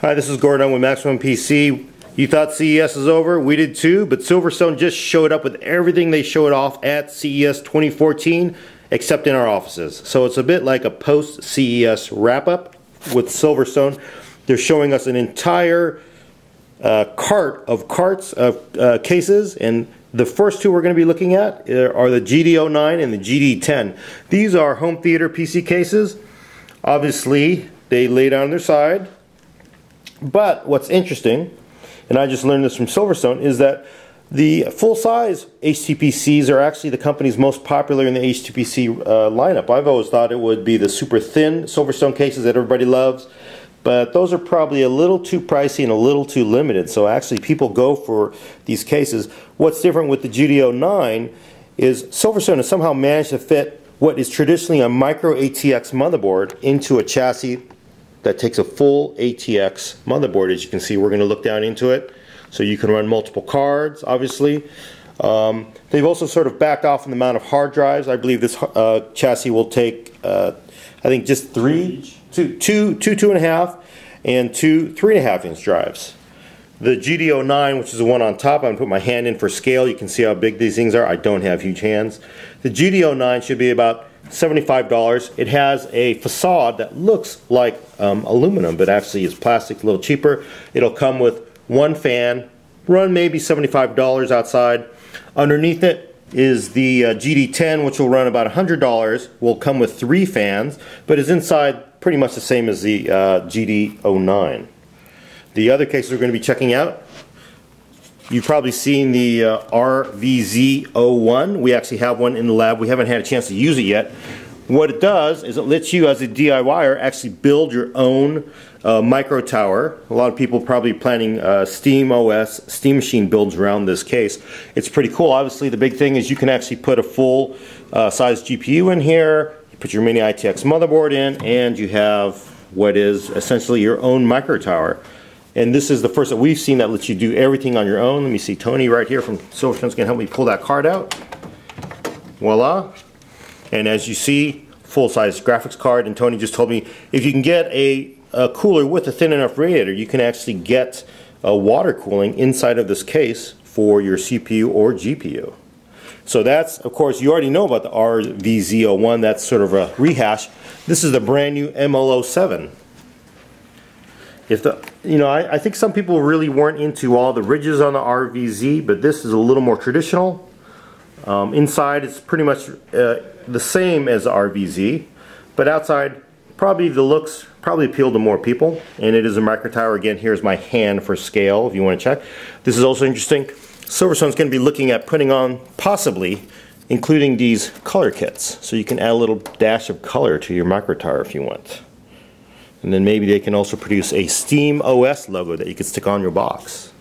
Hi, this is Gordon with Maximum PC. You thought CES is over? We did too, but Silverstone just showed up with everything they showed off at CES 2014, except in our offices. So it's a bit like a post-CES wrap-up with Silverstone. They're showing us an entire cart of cases, and the first two we're going to be looking at are the GD09 and the GD10. These are home theater PC cases. Obviously, they lay down their side. But what's interesting, and I just learned this from Silverstone, is that the full-size HTPCs are actually the company's most popular in the HTPC lineup. I've always thought it would be the super thin Silverstone cases that everybody loves, but those are probably a little too pricey and a little too limited, so actually people go for these cases. What's different with the GD09 is Silverstone has somehow managed to fit what is traditionally a micro-atx motherboard into a chassis that takes a full ATX motherboard. As you can see, we're going to look down into it. So you can run multiple cards, obviously. They've also sort of backed off on the amount of hard drives. I believe this chassis will take, I think, just two 2.5 and two 3.5 inch drives. The GD09, which is the one on top, I'm going to put my hand in for scale. You can see how big these things are. I don't have huge hands. The GD09 should be about $75. It has a facade that looks like aluminum, but actually is plastic, a little cheaper. It'll come with one fan, run maybe $75 outside. Underneath it is the GD10, which will run about $100. Will come with 3 fans, but is inside pretty much the same as the GD09. The other cases we're going to be checking out, you've probably seen the RVZ01. We actually have one in the lab. We haven't had a chance to use it yet. What it does is it lets you, as a DIYer, actually build your own micro tower. A lot of people probably planning Steam OS, Steam Machine builds around this case. It's pretty cool. Obviously, the big thing is you can actually put a full size GPU in here. You put your mini ITX motherboard in, and you have what is essentially your own micro tower. And this is the first that we've seen that lets you do everything on your own. Let me see, Tony right here from Silverstone is going to help me pull that card out. Voila. And as you see, full-size graphics card. And Tony just told me if you can get a cooler with a thin enough radiator, you can actually get water cooling inside of this case for your CPU or GPU. So that's, of course, you already know about the RVZ01. That's sort of a rehash. This is the brand new ML07. I think some people really weren't into all the ridges on the RVZ, but this is a little more traditional. Inside it's pretty much the same as the RVZ, but outside probably the looks probably appeal to more people, and it is a micro tower. Again, here's my hand for scale if you want to check. This is also interesting. Silverstone's going to be looking at putting on, possibly, including these color kits, so you can add a little dash of color to your micro tower if you want. And then maybe they can also produce a Steam OS logo that you can stick on your box.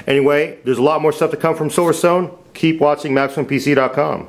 Anyway, there's a lot more stuff to come from Silverstone. Keep watching MaximumPC.com.